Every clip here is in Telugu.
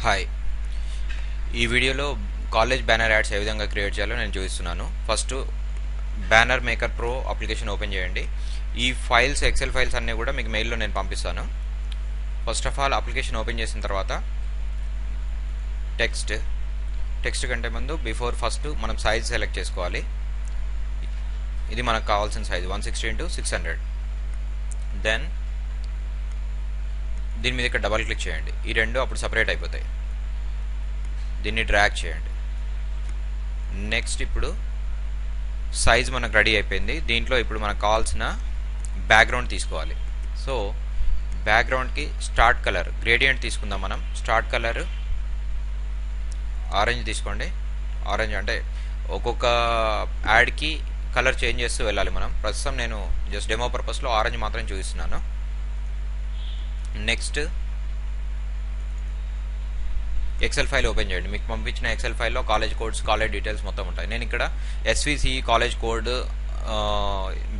హాయ్. ఈ వీడియోలో కాలేజ్ బ్యానర్ యాడ్స్ ఏ విధంగా క్రియేట్ చేయాలో నేను చూపిస్తున్నాను. First banner maker pro application open చేయండి. ఈ ఫైల్స్ ఎక్సెల్ ఫైల్స్ అన్నీ కూడా మీకు మెయిల్లో నేను పంపిస్తాను. First of all application open చేసిన తర్వాత టెక్స్ట్ కంటే ముందు ఫస్ట్ మనం సైజ్ సెలెక్ట్ చేసుకోవాలి. ఇది మనకు కావాల్సిన సైజ్ 160x600. దెన్ దీని మీద ఇక్కడ డబల్ క్లిక్ చేయండి. ఈ రెండు అప్పుడు సపరేట్ అయిపోతాయి. దీన్ని డ్రాగ్ చేయండి. నెక్స్ట్ ఇప్పుడు సైజ్ మనకు రెడీ అయిపోయింది. దీంట్లో ఇప్పుడు మనకు కావాల్సిన బ్యాక్గ్రౌండ్ తీసుకోవాలి. సో బ్యాక్గ్రౌండ్కి స్టార్ట్ కలర్ గ్రేడియంట్ తీసుకుందాం. మనం స్టార్ట్ కలర్ ఆరెంజ్ తీసుకోండి. ఆరెంజ్ అంటే ఒక్కొక్క యాడ్కి కలర్ చేంజ్ చేస్తూ వెళ్ళాలి మనం. ప్రస్తుతం నేను జస్ట్ డెమో పర్పస్లో ఆరెంజ్ మాత్రం చూపిస్తున్నాను. నెక్స్ట్ ఎక్సెల్ ఫైల్ ఓపెన్ చేయండి. మీకు పంపించిన ఎక్సెల్ ఫైల్లో కాలేజ్ కోడ్స్, కాలేజ్ డీటెయిల్స్ మొత్తం ఉంటాయి. నేను ఇక్కడ ఎస్విసి కాలేజ్ కోడ్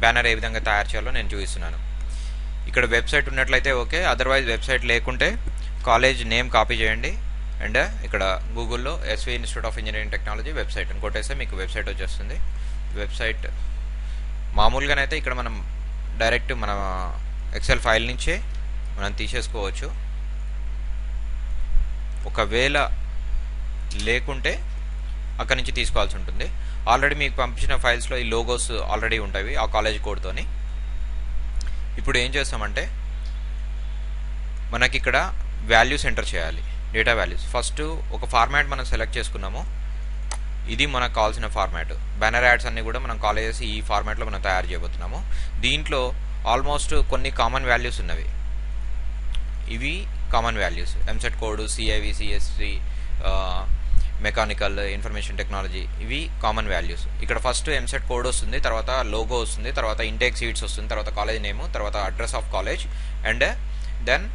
బ్యానర్ ఏ విధంగా తయారు చేయాలో నేను చూపిస్తున్నాను. ఇక్కడ వెబ్సైట్ ఉన్నట్లయితే ఓకే, అదర్వైజ్ వెబ్సైట్ లేకుంటే కాలేజ్ నేమ్ కాపీ చేయండి అండ్ ఇక్కడ గూగుల్లో SV institute of engineering technology website అని కొట్టేస్తే మీకు వెబ్సైట్ వచ్చేస్తుంది. వెబ్సైట్ మామూలుగానైతే ఇక్కడ మనం డైరెక్ట్ మన ఎక్సెల్ ఫైల్ నుంచే మనం తీసేసుకోవచ్చు. ఒకవేళ లేకుంటే అక్కడి నుంచి తీసుకోవాల్సి ఉంటుంది. ఆల్రెడీ మీకు పంపించిన ఫైల్స్లో ఈ లోగోస్ ఆల్రెడీ ఉంటాయి ఆ కాలేజ్ కోడ్తోని. ఇప్పుడు ఏం చేస్తామంటే మనకి ఇక్కడ వాల్యూస్ ఎంటర్ చేయాలి, డేటా వాల్యూస్. ఫస్ట్ ఒక ఫార్మాట్ మనం సెలెక్ట్ చేసుకున్నాము. ఇది మనకు కావాల్సిన ఫార్మాట్. బ్యానర్ యాడ్స్ అన్ని కూడా మనం కాలేజెస్ ఈ ఫార్మాట్లో మనం తయారు చేయబోతున్నాము. దీంట్లో ఆల్మోస్ట్ కొన్ని కామన్ వాల్యూస్ ఉన్నవి. ఇవి common values. EAMCET code, CIV, CSC, mechanical, information technology, ఇవి కామన్ వాల్యూస్. ఇక్కడ ఫస్ట్ ఎంసెట్ కోడ్ వస్తుంది, తర్వాత లోగో వస్తుంది, తర్వాత ఇంటేక్ సీట్స్ వస్తుంది, తర్వాత కాలేజ్ నేమ్, తర్వాత address of college and then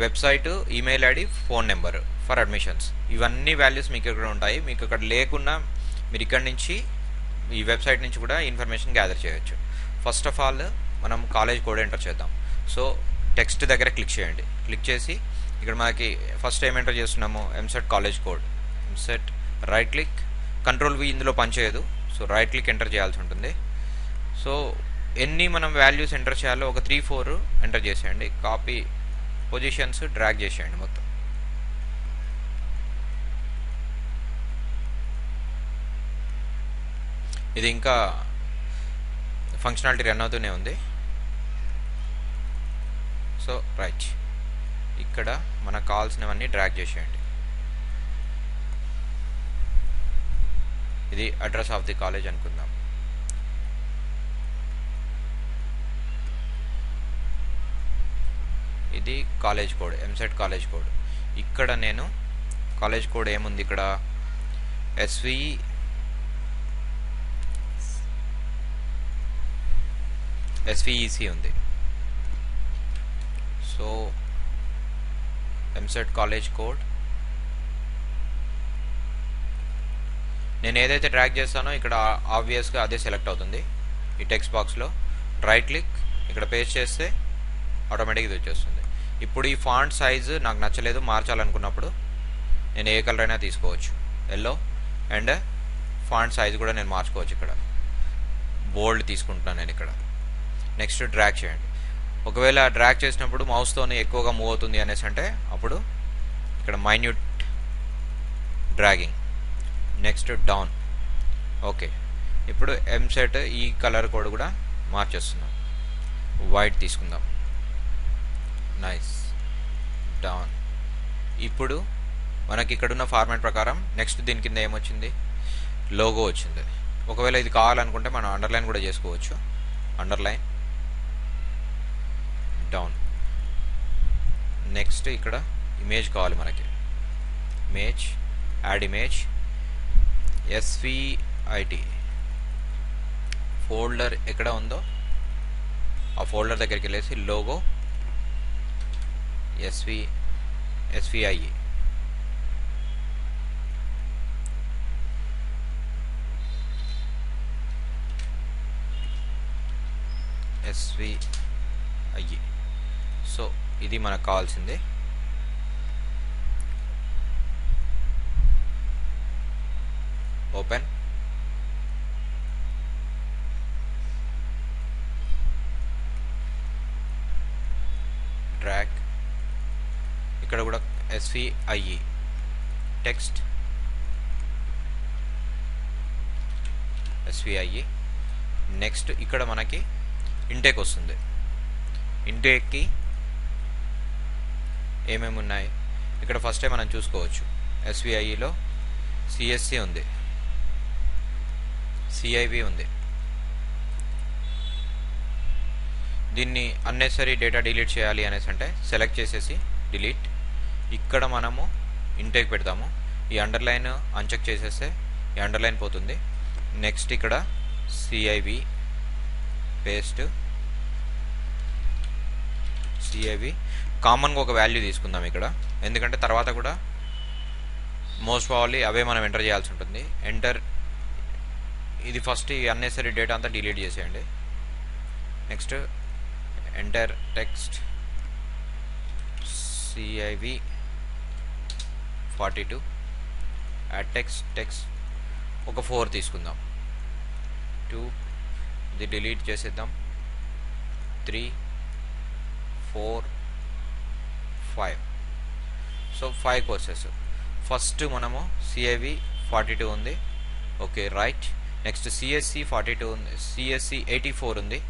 website, email ID, phone number for admissions. ఇవన్నీ వాల్యూస్ మీకు ఇక్కడ ఉంటాయి. మీకు ఇక్కడ లేకున్నా మీరు ఇక్కడ నుంచి ఈ వెబ్సైట్ నుంచి కూడా ఇన్ఫర్మేషన్ గ్యాదర్ చేయొచ్చు. ఫస్ట్ ఆఫ్ ఆల్ మనం కాలేజ్ కోడ్ ఎంటర్ చేద్దాం. సో టెక్స్ట్ దగ్గర క్లిక్ చేయండి. క్లిక్ చేసి ఇక్కడ మనకి ఫస్ట్ ఏం ఎంటర్ చేస్తున్నాము, EAMCET college code. EAMCET right click, control V ఇందులో పనిచేయదు. సో రైట్ క్లిక్ ఎంటర్ చేయాల్సి ఉంటుంది. సో ఎన్ని మనం వాల్యూస్ ఎంటర్ చేయాలో ఒక 3-4 ఎంటర్ చేసేయండి. కాపీ పొజిషన్స్ డ్రాగ్ చేసేయండి మొత్తం. ఇది ఇంకా ఫంక్షనాలిటీ రన్ అవుతూనే ఉంది. సో రైట్, ఇక్కడ మనకు కావాల్సినవన్నీ డ్రాగ్ చేసేయండి. ఇది అడ్రస్ ఆఫ్ ది కాలేజ్ అనుకుందాం. ఇది college code, EAMCET college code. ఇక్కడ నేను కాలేజ్ కోడ్ ఏముంది, ఇక్కడ ఎస్విఈసి ఉంది. సో ఎంసెట్ కాలేజ్ కోడ్ నేను ఏదైతే డ్రాగ్ చేస్తానో ఇక్కడ ఆబ్వియస్గా అదే సెలెక్ట్ అవుతుంది. ఈ టెక్స్ట్ బాక్స్లో రైట్ క్లిక్, ఇక్కడ పేస్ట్ చేస్తే ఆటోమేటిక్గా ఇది వచ్చేస్తుంది. ఇప్పుడు ఈ ఫాంట్ సైజు నాకు నచ్చలేదు, మార్చాలనుకున్నప్పుడు నేను ఏ కలర్ అయినా తీసుకోవచ్చు. ఎల్లో అండ్ ఫాంట్ సైజు కూడా నేను మార్చుకోవచ్చు. ఇక్కడ బోల్డ్ తీసుకుంటున్నాను నేను ఇక్కడ. నెక్స్ట్ డ్రాగ్ చేయండి. ఒకవేళ డ్రాగ్ చేసినప్పుడు మౌస్తోనే ఎక్కువగా మూవ్ అవుతుంది అనేసి అంటే అప్పుడు ఇక్కడ minute dragging. Next down. Okay, ఇప్పుడు ఎంసెట్ ఈ కలర్ కోడ్ కూడా మార్చేస్తున్నాం. వైట్ తీసుకుందాం. Nice, down. ఇప్పుడు మనకి ఇక్కడున్న ఫార్మాట్ ప్రకారం నెక్స్ట్ దీని కింద ఏమొచ్చింది, లోగో వచ్చింది. ఒకవేళ ఇది కావాలనుకుంటే మనం అండర్లైన్ కూడా చేసుకోవచ్చు. Underline, down. నెక్స్ట్ ఇక్కడ ఇమేజ్ కావాలి మనకి. Image, add image, SVIT folder ఎక్కడ ఉందో ఆ ఫోల్డర్ దగ్గరికి వెళ్ళేసి లోగో ఎస్విఐ సో ఇది మనకు కావాల్సింది. SVIE text SVIE. నెక్స్ట్ ఇక్కడ మనకి ఇంటేక్ వస్తుంది. ఇంటేక్కి ఏమేమి ఉన్నాయి ఇక్కడ ఫస్టే మనం చూసుకోవచ్చు. SVIEలో CSC ఉంది, CIV ఉంది. దీన్ని అన్నెసరీ డేటా డిలీట్ చేయాలి అనేసి అంటే సెలెక్ట్ చేసేసి డిలీట్. ఇక్కడ మనము ఇంటేక్ పెడతాము. ఈ అండర్లైన్ అన్చెక్ చేసేస్తే ఈ అండర్లైన్ పోతుంది. నెక్స్ట్ ఇక్కడ CIV పేస్ట్, CIV కామన్గా ఒక వాల్యూ తీసుకుందాం ఇక్కడ, ఎందుకంటే తర్వాత కూడా మోస్ట్ ప్రాబబ్లీ అవే మనం ఎంటర్ చేయాల్సి ఉంటుంది. ఎంటర్, ఇది ఫస్ట్ ఈ అన్నెసరీ డేటా అంతా డిలీట్ చేసేయండి. Next enter text CIV 42 add text ఒక 4 తీసుకుందాం. 2 ఇది డిలీట్ చేసేద్దాం. 3 4 5. So 5 courses. ఫస్ట్ మనము CIV 42 ఉంది, ఓకే రైట్. నెక్స్ట్ CSC 42 ఉంది, CSC 84 ఉంది.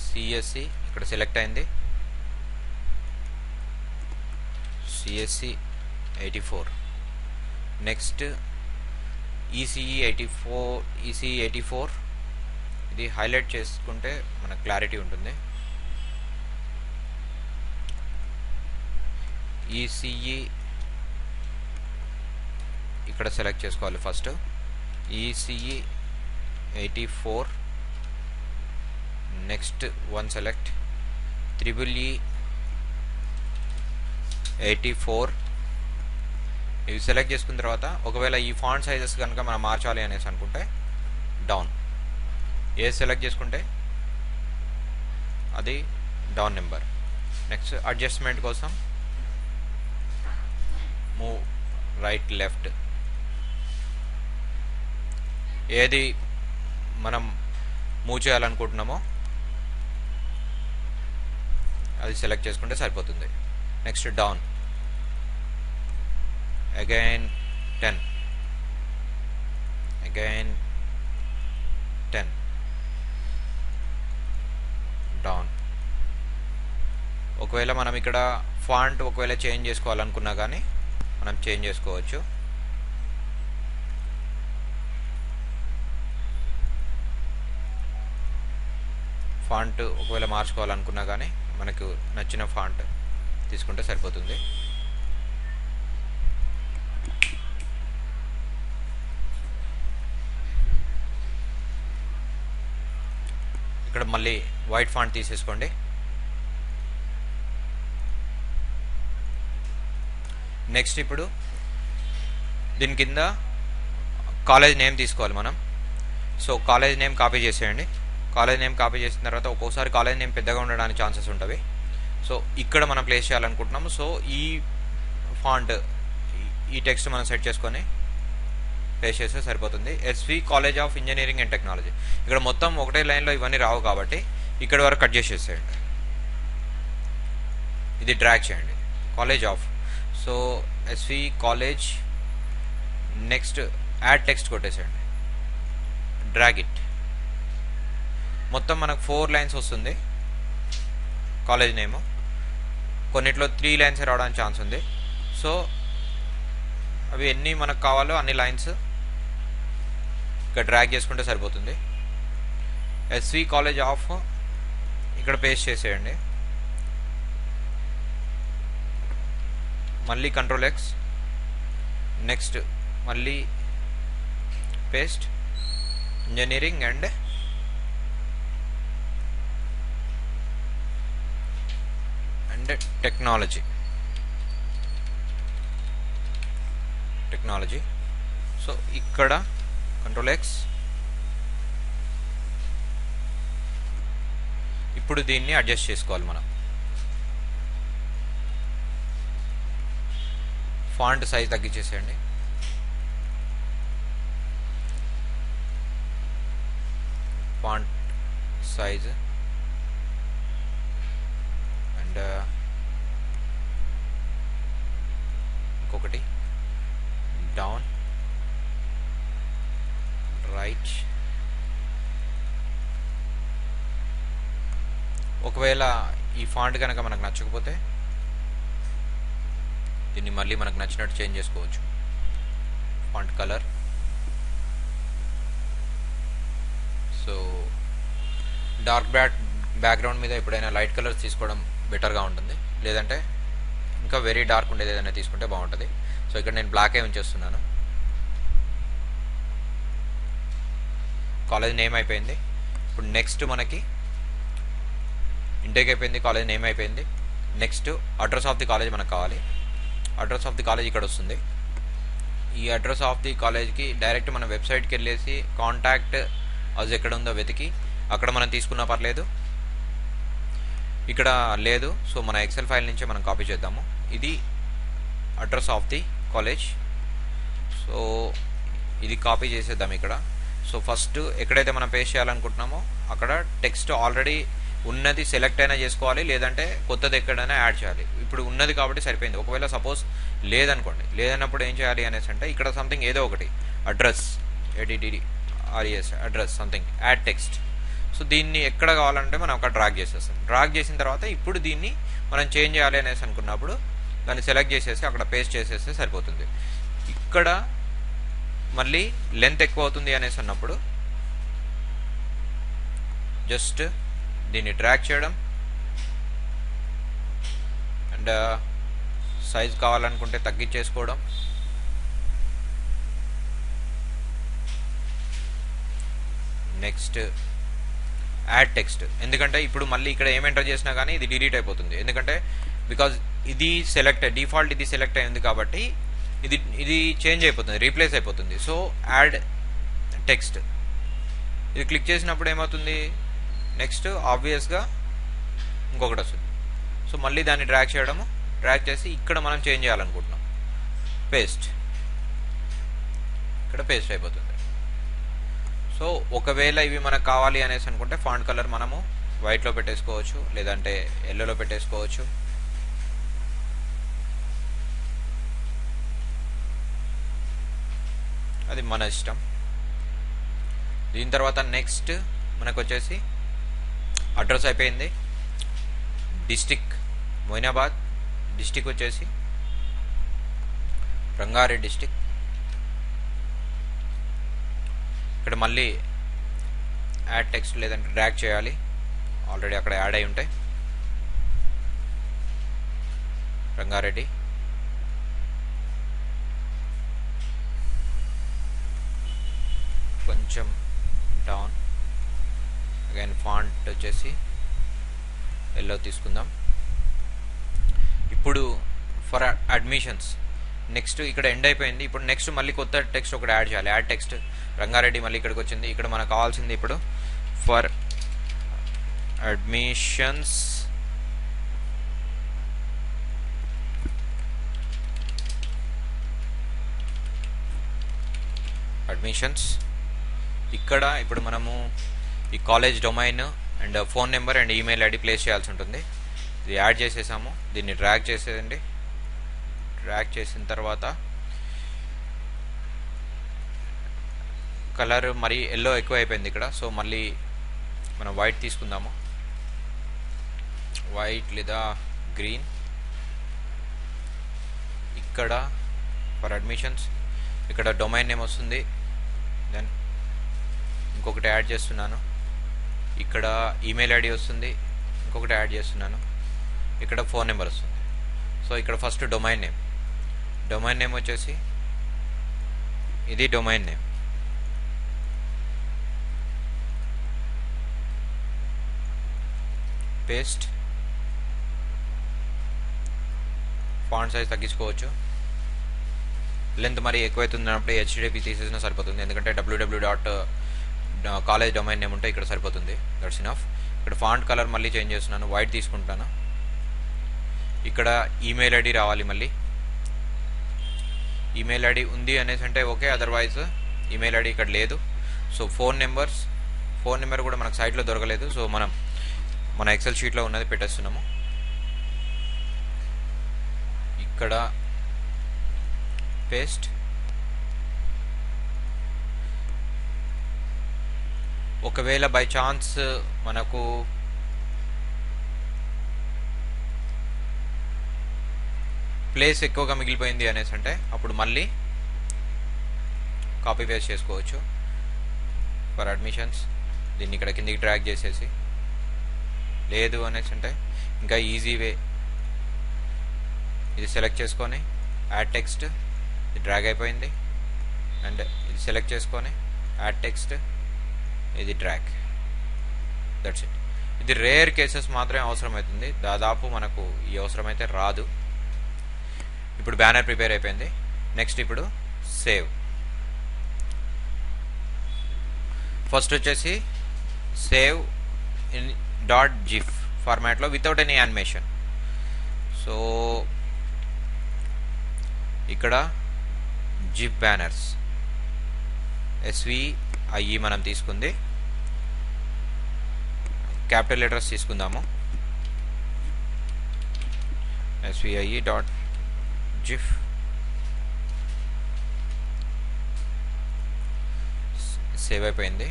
CSC ఇక్కడ సెలెక్ట్ అయింది, CSC 84. నెక్స్ట్ ECE 84 ఇది హైలైట్ చేసుకుంటే మనకు క్లారిటీ ఉంటుంది. ECE ఇక్కడ సెలెక్ట్ చేసుకోవాలి first. ECE 84. Next one select EEE 84. ఇవి సెలెక్ట్ చేసుకున్న తర్వాత ఒకవేళ ఈ ఫాంట్ సైజెస్ కనుక మనం మార్చాలి అనేసి అనుకుంటే డౌన్, ఏ సెలెక్ట్ చేసుకుంటే అది డౌన్ నెంబర్. నెక్స్ట్ అడ్జస్ట్మెంట్ కోసం మూవ్ రైట్ లెఫ్ట్, ఏది మనం మూవ్ చేయాలనుకుంటున్నామో అది సెలెక్ట్ చేసుకుంటే సరిపోతుంది. Next down, again 10, again 10, down. ఒకవేళ మనం ఇక్కడ ఫాంట్ ఒకవేళ చేంజ్ చేసుకోవాలనుకున్నా కానీ మనం చేంజ్ చేసుకోవచ్చు. ఫాంట్ ఒకవేళ మార్చుకోవాలనుకున్నా కానీ మనకు నచ్చిన ఫాంట్ తీసుకుంటే సరిపోతుంది. ఇక్కడ మళ్ళీ వైట్ ఫాంట్ తీసేసుకోండి. నెక్స్ట్ ఇప్పుడు దీని కింద కాలేజ్ నేమ్ తీసుకోవాలి మనం. సో కాలేజ్ నేమ్ కాపీ చేసేయండి. కాలేజ్ నేమ్ కాపీ చేసిన తర్వాత ఒక్కోసారి కాలేజ్ నేమ్ పెద్దగా ఉండడానికి ఛాన్సెస్ ఉంటుంది. సో ఇక్కడ మనం ప్లేస్ చేయాలనుకుంటున్నాము. సో ఈ ఫాంట్, ఈ టెక్స్ట్ మనం సెట్ చేసుకొని ప్లేస్ చేస్తే సరిపోతుంది. SV college of engineering and technology. ఇక్కడ మొత్తం ఒకటే లైన్లో ఇవన్నీ రావు కాబట్టి ఇక్కడ వరకు కట్ చేసేసేయండి. ఇది డ్రాగ్ చేయండి, college of. So SV college, next add text కొట్టేసేయండి, డ్రాగ్ ఇట్. మొత్తం మనకు 4 లైన్స్ వస్తుంది కాలేజ్ నేము. కొన్నిట్లో 3 లైన్స్ రావడానికి ఛాన్స్ ఉంది. సో అవి ఎన్ని మనకు కావాలో అన్ని లైన్స్ ఇక్కడ డ్రాగ్ చేసుకుంటే సరిపోతుంది. SV కాలేజ్ ఆఫ్ ఇక్కడ పేస్ట్ చేసేయండి. మళ్ళీ Ctrl+X, నెక్స్ట్ మళ్ళీ paste engineering and technology. So ఇక్కడ Ctrl+X. ఇప్పుడు దీన్ని అడ్జస్ట్ చేసుకోవాలి మనం. ఫాంట్ సైజ్ తగ్గించేసేయండి. ఫాంట్ సైజ్ అండ్ ఇంకొకటి డౌన్ రైట్. ఒకవేళ ఈ ఫాంట్ కనుక మనకు నచ్చకపోతే దీన్ని మళ్ళీ మనకు నచ్చినట్టు చేంజ్ చేసుకోవచ్చు. Font colour, so dark background మీద ఎప్పుడైనా లైట్ కలర్స్ తీసుకోవడం బెటర్గా ఉంటుంది, లేదంటే ఇంకా వెరీ డార్క్ ఉండేది ఏదైనా తీసుకుంటే బాగుంటుంది. సో ఇక్కడ నేను బ్లాకే ఉంచేస్తున్నాను. కాలేజ్ నేమ్ అయిపోయింది. ఇప్పుడు నెక్స్ట్ మనకి ఇంటేక్ అయిపోయింది, కాలేజ్ నేమ్ అయిపోయింది. Next address of the college మనకు కావాలి. అడ్రస్ ఆఫ్ ది కాలేజ్ ఇక్కడ వస్తుంది. ఈ అడ్రస్ ఆఫ్ ది కాలేజ్కి డైరెక్ట్ మన వెబ్సైట్కి వెళ్ళేసి కాంటాక్ట్ అజ్ ఎక్కడ ఉందో వెతికి అక్కడ మనం తీసుకున్నా పర్లేదు, ఇక్కడ లేదు. సో మన ఎక్సెల్ ఫైల్ నుంచే మనం కాపీ చేద్దాము. ఇది address of the college. So ఇది కాపీ చేసేద్దాం ఇక్కడ. సో ఫస్ట్ ఎక్కడైతే మనం పేస్ట్ చేయాలనుకుంటున్నామో అక్కడ టెక్స్ట్ ఆల్రెడీ ఉన్నది సెలెక్ట్ అయినా చేసుకోవాలి, లేదంటే కొత్తది ఎక్కడైనా యాడ్ చేయాలి. ఇప్పుడు ఉన్నది కాబట్టి సరిపోయింది. ఒకవేళ సపోజ్ లేదనుకోండి, లేదన్నప్పుడు ఏం చేయాలి అనేసి అంటే ఇక్కడ సంథింగ్ ఏదో ఒకటి address ADDRES address something add text. So దీన్ని ఎక్కడ కావాలంటే మనం అక్కడ డ్రాగ్ చేసేస్తాం. డ్రాగ్ చేసిన తర్వాత ఇప్పుడు దీన్ని మనం చేంజ్ చేయాలి అనేసి అనుకున్నప్పుడు దాన్ని సెలెక్ట్ చేసేసి అక్కడ పేస్ట్ చేసేస్తే సరిపోతుంది. ఇక్కడ మళ్ళీ లెంత్ ఎక్కువ అవుతుంది అనేసి అన్నప్పుడు జస్ట్ దీన్ని డ్రాగ్ చేయడం అండ్ సైజ్ కావాలనుకుంటే తగ్గించేసుకోవడం. నెక్స్ట్ యాడ్ టెక్స్ట్, ఎందుకంటే ఇప్పుడు మళ్ళీ ఇక్కడ ఏం ఎంటర్ చేసినా కానీ ఇది డిలీట్ అయిపోతుంది, ఎందుకంటే బికాజ్ ఇది డిఫాల్ట్ ఇది సెలెక్ట్ అయింది కాబట్టి ఇది చేంజ్ అయిపోతుంది, రీప్లేస్ అయిపోతుంది. సో యాడ్ టెక్స్ట్ ఇది క్లిక్ చేసినప్పుడు ఏమవుతుంది, నెక్స్ట్ ఆబ్వియస్గా ఇంకొకటి వస్తుంది. సో మళ్ళీ దాన్ని డ్రాగ్ చేయడము, డ్రాగ్ చేసి ఇక్కడ మనం చేంజ్ చేయాలనుకుంటున్నాం, పేస్ట్, ఇక్కడ పేస్ట్ అయిపోతుంది. సో ఒకవేళ ఇవి మనకు కావాలి అనేసి అనుకుంటే ఫాంట్ కలర్ మనము వైట్లో పెట్టేసుకోవచ్చు, లేదంటే ఎల్లోలో పెట్టేసుకోవచ్చు. అది మన ఇష్టం. దీని తర్వాత నెక్స్ట్ మనకు వచ్చేసి అడ్రస్ అయిపోయింది. డిస్టిక్ మొయినాబాద్, డిస్టిక్ వచ్చేసి రంగారెడ్డి డిస్టిక్. ఇక్కడ మళ్ళీ యాడ్ టెక్స్ట్ లేదంటే డ్రాగ్ చేయాలి, ఆల్రెడీ అక్కడ యాడ్ అయి ఉంటాయి. రంగారెడ్డి, కొంచెం డౌన్, అగైన్ ఫాంట్ వచ్చేసి ఎల్లో తీసుకుందాం. ఇప్పుడు ఫర్ అడ్మిషన్స్ నెక్స్ట్ ఇక్కడ ఎండ్ అయిపోయింది. ఇప్పుడు నెక్స్ట్ మళ్ళీ కొత్త టెక్స్ట్ ఒకటి యాడ్ చేయాలి. యాడ్ టెక్స్ట్ రంగారెడ్డి మళ్ళీ ఇక్కడికి వచ్చింది. ఇక్కడ మనకు కావాల్సింది ఇప్పుడు ఫర్ అడ్మిషన్స్ ఇక్కడ ఇప్పుడు మనము ఈ college domain and phone number and email ID place చేయాల్సి ఉంటుంది. ఇది యాడ్ చేసేసాము. దీన్ని డ్రాగ్ చేసేయండి. డ్రాగ్ చేసిన తర్వాత కలర్ మరి ఎల్లో ఎక్కువ అయిపోయింది ఇక్కడ. సో మళ్ళీ మనం వైట్ తీసుకుందాము, వైట్ లేదా గ్రీన్. ఇక్కడ ఫర్ అడ్మిషన్స్ ఇక్కడ డొమైన్ నేమ్ వస్తుంది. దెన్ ఇంకొకటి యాడ్ చేస్తున్నాను. ఇక్కడ ఈమెయిల్ ఐడి వస్తుంది, ఇంకొకటి యాడ్ చేస్తున్నాను. ఇక్కడ ఫోన్ నెంబర్ వస్తుంది. సో ఇక్కడ ఫస్ట్ డొమైన్ నేమ్ వచ్చేసి ఇది domain name. Paste, font size తగ్గించుకోవచ్చు. లెంత్ మరి ఎక్కువైతుంది అన్నప్పుడు HTTP తీసేసినా సరిపోతుంది, ఎందుకంటే www.college డొమైన్ నేమ్ ఉంటే ఇక్కడ సరిపోతుంది. That's enough. ఇక్కడ ఫాంట్ కలర్ మళ్ళీ చేంజ్ చేస్తున్నాను, వైట్ తీసుకుంటాను. ఇక్కడ ఈమెయిల్ ఐడి రావాలి. మళ్ళీ ఈమెయిల్ ఐడి ఉంది అనేసి అంటే ఓకే, అదర్వైజ్ ఈమెయిల్ ఐడి ఇక్కడ లేదు. సో ఫోన్ నెంబర్ కూడా మనకు సైట్లో దొరకలేదు. సో మన ఎక్సెల్ షీట్లో ఉన్నది పెట్టేస్తున్నాము. ఇక్కడ పేస్ట్. ఒకవేళ బై ఛాన్స్ మనకు ప్లేస్ ఎక్కువగా మిగిలిపోయింది అనేసి అంటే అప్పుడు మళ్ళీ కాపీ పేస్ట్ చేసుకోవచ్చు. ఫర్ అడ్మిషన్స్ దీన్ని ఇక్కడ కిందికి డ్రాగ్ చేసేసి, లేదు అనేసి అంటే ఇంకా ఈజీ వే, ఇది సెలెక్ట్ చేసుకొని యాడ్ టెక్స్ట్, ఇది డ్రాగ్ అయిపోయింది, అండ్ ఇది సెలెక్ట్ చేసుకొని యాడ్ టెక్స్ట్, ఇది డ్రాగ్. That's it. ఇది రేర్ కేసెస్ మాత్రమే అవసరమవుతుంది, దాదాపు మనకు ఈ అవసరమైతే రాదు. ఇప్పుడు బ్యానర్ ప్రిపేర్ అయిపోయింది. నెక్స్ట్ ఇప్పుడు సేవ్. ఫస్ట్ వచ్చేసి సేవ్ ఇన్ .gif ఫార్మాట్లో వితౌట్ ఎనీ యానిమేషన్. సో ఇక్కడ జిఫ్ బ్యానర్స్ SVIE మనం తీసుకుంది, క్యాపిటల్ లెటర్స్ తీసుకుందాము. SVIE.gif. సేవ్ అయిపోయింది.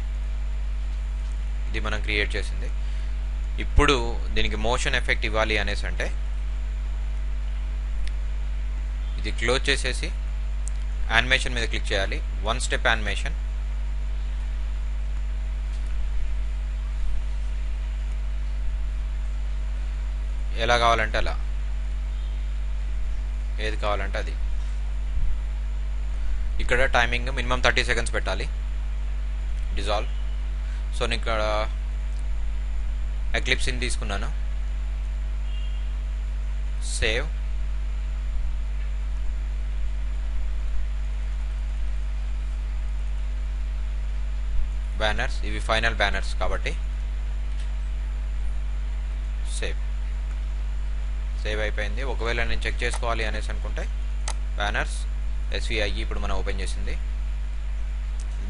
ఇది మనం క్రియేట్ చేసింది. ఇప్పుడు దీనికి మోషన్ ఎఫెక్ట్ ఇవ్వాలి అనేసి అంటే ఇది క్లోజ్ చేసేసి యానిమేషన్ మీద క్లిక్ చేయాలి. 1 స్టెప్ యానిమేషన్. ఎలా కావాలంటే అలా, ఏది కావాలంటే అది. ఇక్కడ టైమింగ్ మినిమం 30 సెకండ్స్ పెట్టాలి. డిజాల్వ్. సో నేను ఇక్కడ ఎక్లిప్స్ ఇన్ తీసుకున్నాను. సేవ్. బ్యానర్స్ ఇవి ఫైనల్ బ్యానర్స్ కాబట్టి సేవ్. సేవ్ అయిపోయింది. ఒకవేళ నేను చెక్ చేసుకోవాలి అనేసి అనుకుంటే బ్యానర్స్ SVIE ఇప్పుడు మనం ఓపెన్ చేసింది.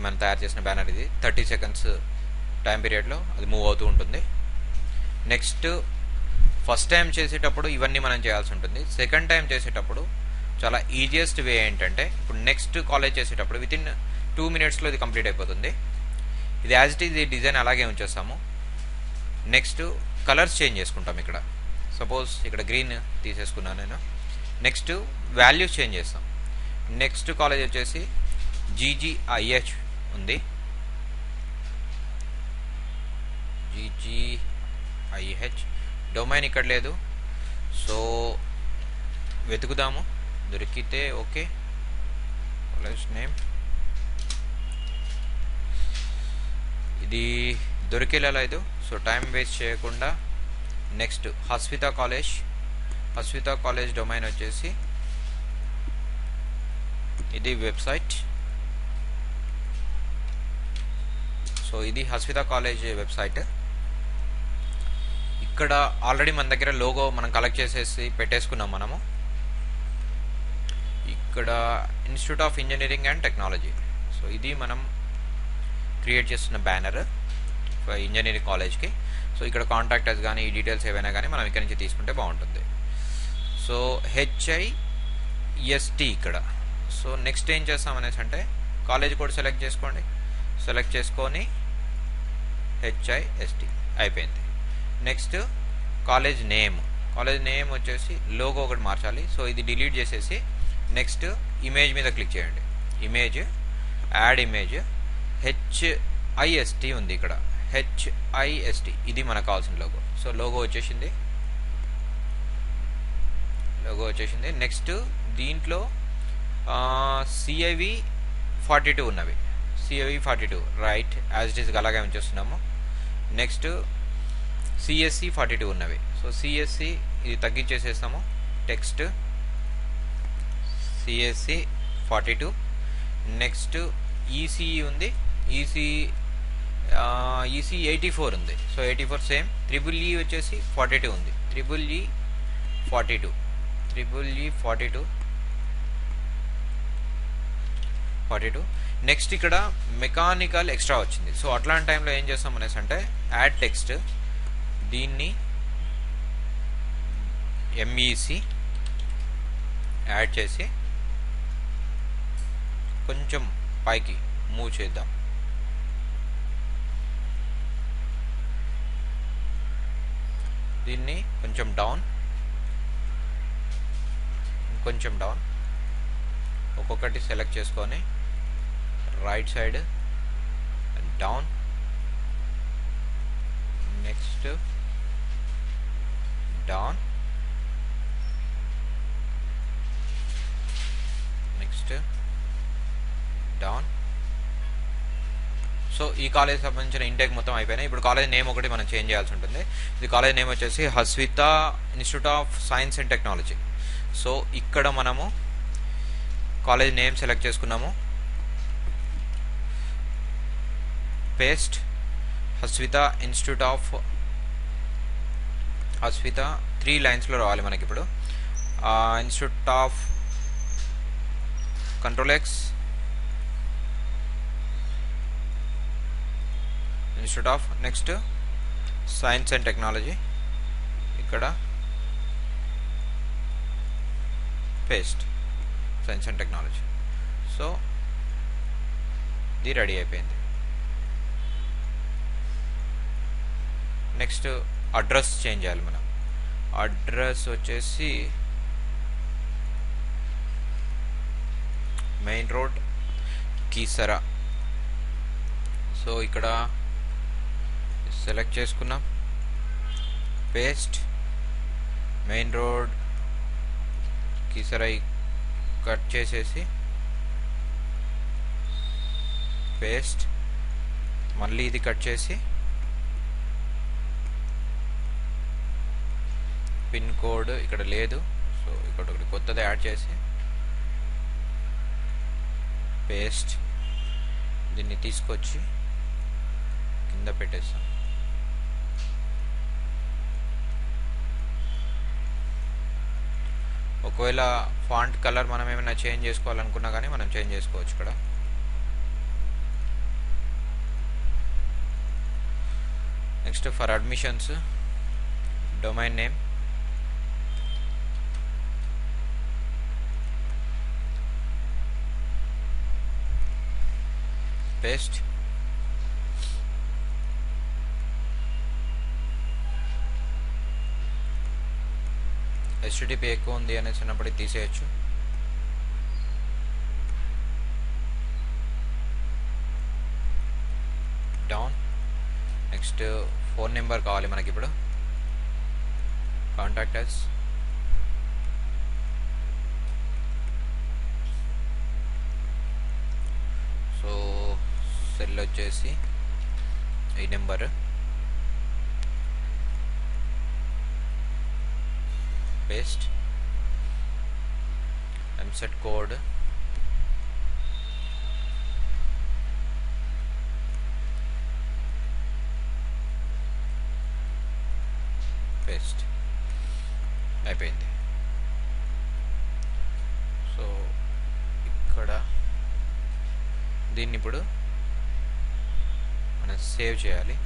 మనం తయారు చేసిన బ్యానర్ ఇది. 30 సెకండ్స్ టైం పీరియడ్లో అది మూవ్ అవుతూ ఉంటుంది. నెక్స్ట్ ఫస్ట్ టైం చేసేటప్పుడు ఇవన్నీ మనం చేయాల్సి ఉంటుంది. సెకండ్ టైం చేసేటప్పుడు చాలా ఈజియెస్ట్ వే ఏంటంటే, ఇప్పుడు నెక్స్ట్ కాలేజ్ చేసేటప్పుడు వితిన్ 2 మినిట్స్లో ఇది కంప్లీట్ అయిపోతుంది. ఇది యాజ్ ఇట్ ఈజ్ ఈ డిజైన్ అలాగే ఉంచేస్తాము. నెక్స్ట్ కలర్స్ చేంజ్ చేసుకుంటాం. ఇక్కడ సపోజ్ ఇక్కడ గ్రీన్ తీసేసుకున్నాను నేను. నెక్స్ట్ వాల్యూస్ చేంజ్ చేస్తాం. నెక్స్ట్ కాలేజ్ వచ్చేసి GGIH ఉంది. GGIH డొమైన్ ఇక్కడ లేదు. సో వెతుకుదాము, దొరికితే ఓకే. కాలేజ్ నేమ్ ఇది దొరికేలా లేదు. సో టైం వేస్ట్ చేయకుండా నెక్స్ట్ హస్వితా కాలేజ్. హస్వితా కాలేజ్ డొమైన్ వచ్చేసి ఇది వెబ్సైట్. సో ఇది హస్వితా కాలేజ్ వెబ్సైట్. ఇక్కడ ఆల్రెడీ మన దగ్గర లోగో మనం కలెక్ట్ చేసేసి పెట్టేసుకున్నాం మనము. ఇక్కడ institute of engineering and technology. So ఇది మనం క్రియేట్ చేస్తున్న బ్యానర్ ఇంజనీరింగ్ కాలేజ్కి. సో ఇక్కడ కాంటాక్టర్స్ కానీ ఈ డీటెయిల్స్ ఏవైనా కానీ మనం ఇక్కడ నుంచి తీసుకుంటే బాగుంటుంది. సో HIST ఇక్కడ. సో నెక్స్ట్ ఏం చేస్తాం అనేసి అంటే కాలేజ్ కోడ్ సెలెక్ట్ చేసుకోండి. సెలెక్ట్ చేసుకొని HIST అయిపోయింది. Next college name. College name వచ్చేసి లోగో ఒకటి మార్చాలి. సో ఇది డిలీట్ చేసేసి నెక్స్ట్ ఇమేజ్ మీద క్లిక్ చేయండి. ఇమేజ్, యాడ్ ఇమేజ్, HIST ఉంది ఇక్కడ. HIST ఇది మనకు కావాల్సిన లోగో. సో లోగో వచ్చేసింది. నెక్స్ట్ దీంట్లో CIV 42 ఉన్నవి. CIV 42 right as it is అలాగే ఉంచేస్తున్నాము. నెక్స్ట్ CSC 42 ఉన్నవి. సో CSC ఇది తగ్గించేసేస్తాము. Text CSC 42. నెక్స్ట్ ECE ఉంది. ECE 84 ఉంది. So 84 same. EEE వచ్చేసి 42 ఉంది. EEE 42. నెక్స్ట్ ఇక్కడ మెకానికల్ ఎక్స్ట్రా వచ్చింది. సో అట్లాంటి టైంలో ఏం చేస్తాం అనేసి అంటే యాడ్ టెక్స్ట్, దీన్ని MEC యాడ్ చేసి కొంచెం పైకి మూవ్ చేద్దాం. దీన్ని కొంచెం డౌన్, ఇంకొంచెం డౌన్, ఒక్కొక్కటి సెలెక్ట్ చేసుకొని right side down, next down, next down. So ఈ కాలేజ్ సంబంధించిన ఇంటేక్ మొత్తం అయిపోయినాయి. ఇప్పుడు కాలేజ్ నేమ్ ఒకటి మనం చేంజ్ చేయాల్సి ఉంటుంది. ఇది కాలేజ్ నేమ్ వచ్చేసి Hasvita institute of science and technology. So ఇక్కడ మనము కాలేజ్ నేమ్ సెలెక్ట్ చేసుకున్నాము, paste Hasvita institute of, Hasvita 3 లైన్స్లో రావాలి మనకి. ఇప్పుడు institute of control X, institute of, next science and technology, ఇక్కడ paste science and technology. So ఇది రెడీ అయిపోయింది. నెక్స్ట్ అడ్రస్ చేంజ్ చేయాలి మనం. అడ్రస్ వచ్చేసి మెయిన్ రోడ్ కీసరా. సో ఇక్కడ సెలెక్ట్ చేసుకున్నాం, paste main road Keesara cut చేసేసి పేస్ట్, మళ్ళీ ఇది కట్ చేసి పిన్ కోడ్ ఇక్కడ లేదు, సో ఇక్కడ ఒకటి కొత్తది యాడ్ చేసి పేస్ట్, దీన్ని తీసుకొచ్చి కింద పెట్టేస్తాం. ఒకవేళ ఫాంట్ కలర్ మనం ఏమైనా చేంజ్ చేసుకోవాలనుకున్నా కానీ మనం చేంజ్ చేసుకోవచ్చు ఇక్కడ. Next for admissions domain name, paste, HTTP ఎక్కువ ఉంది అనేసి అన్నప్పుడు తీసేయచ్చు. డౌన్, నెక్స్ట్ ఫోన్ నెంబర్ కావాలి మనకి. ఇప్పుడు కాంటాక్ట్ అస్, సో సెల్ వచ్చేసి ఈ number, paste, EAMCET code, paste అయిపోయింది. సో ఇక్కడ దీన్ని ఇప్పుడు మనం సేవ్ చేయాలి.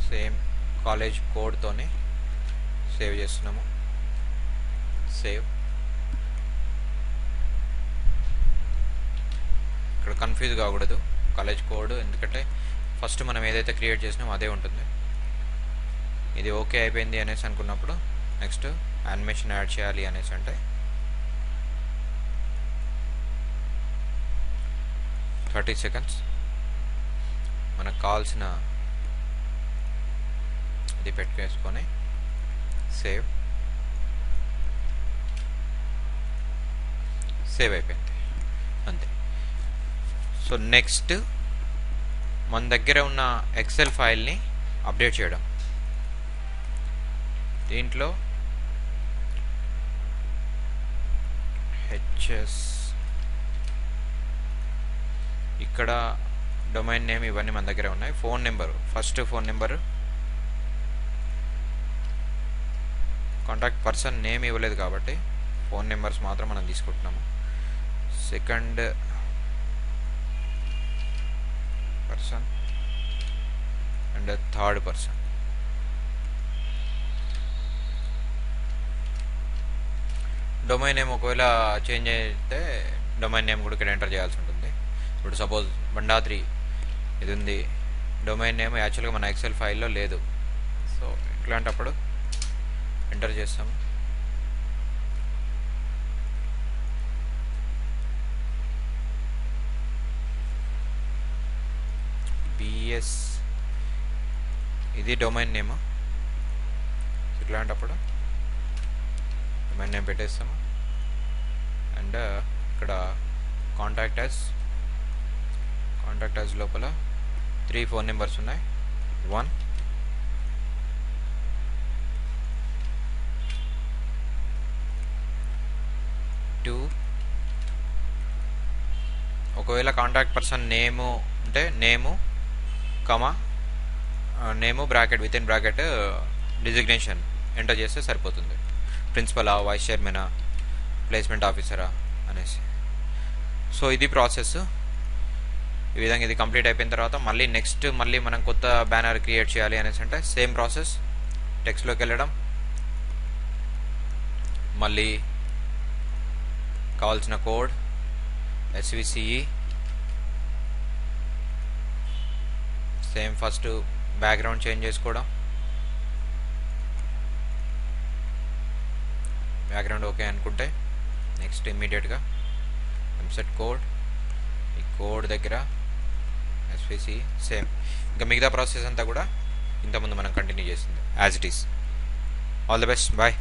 సేమ్ కాలేజ్ కోడ్తోనే సేవ్ చేస్తున్నాము. సేవ్. ఇక్కడ కన్ఫ్యూజ్ కాకూడదు కాలేజ్ కోడ్, ఎందుకంటే ఫస్ట్ మనం ఏదైతే క్రియేట్ చేసినామో అదే ఉంటుంది. ఇది ఓకే అయిపోయింది అనేసి అనుకున్నప్పుడు నెక్స్ట్ యానిమేషన్ యాడ్ చేయాలి అనేసి అంటే 30 సెకండ్స్ మనకు కావాల్సిన ఇది పెట్టుకేసుకొని సేవ్. సేవ్ అయిపోయింది అంతే. సో నెక్స్ట్ మన దగ్గర ఉన్న ఎక్సెల్ ఫైల్ని అప్డేట్ చేయడం. దీంట్లో హెచ్ఎస్, ఇక్కడ డొమైన్ నేమ్ ఇవన్నీ మన దగ్గర ఉన్నాయి. Phone number, first phone number, contact person name ఇవ్వలేదు కాబట్టి ఫోన్ నెంబర్స్ మాత్రం మనం తీసుకుంటున్నాము. Second person and third person. Domain name ఒకవేళ చేంజ్ అయితే డొమైన్ నేమ్ కూడా ఇక్కడ ఎంటర్ చేయాల్సి ఉంటుంది. ఇప్పుడు సపోజ్ బండాత్రి ఇది ఉంది, డొమైన్ నేమ్ యాక్చువల్గా మన ఎక్సెల్ ఫైల్లో లేదు. సో ఇట్లాంటప్పుడు ఎంటర్ చేస్తాము. బిఎస్ ఇది డొమైన్ నేమ్. ఇట్లాంటప్పుడు డొమైన్ నేమ్ పెట్టేస్తాము. అండ్ ఇక్కడ కాంటాక్ట్ అస్ లోపల 3 ఫోన్ నెంబర్స్ ఉన్నాయి. 1 2 ఒకవేళ కాంటాక్ట్ పర్సన్ నేము అంటే name bracket with in bracket designation enter చేస్తే సరిపోతుంది. ప్రిన్సిపలా, వైస్ చైర్మనా, ప్లేస్మెంట్ ఆఫీసరా అనేసి. సో ఇది ప్రాసెస్. ఈ విధంగా ఇది కంప్లీట్ అయిపోయిన తర్వాత మళ్ళీ మనం కొత్త బ్యానర్ క్రియేట్ చేయాలి అనేసి అంటే సేమ్ ప్రాసెస్. టెక్స్ట్లోకి వెళ్ళడం, మళ్ళీ కావాల్సిన code SVCE, same first background change చేసుకోవడం, బ్యాక్గ్రౌండ్ ఓకే అనుకుంటే నెక్స్ట్ ఇమ్మీడియట్గా ఎంసెట్ కోడ్, ఈ కోడ్ దగ్గర SVCE సేమ్. ఇంకా మిగతా ప్రాసెస్ అంతా కూడా ఇంతకుముందు మనం కంటిన్యూ చేసింది as it is. All the best, bye.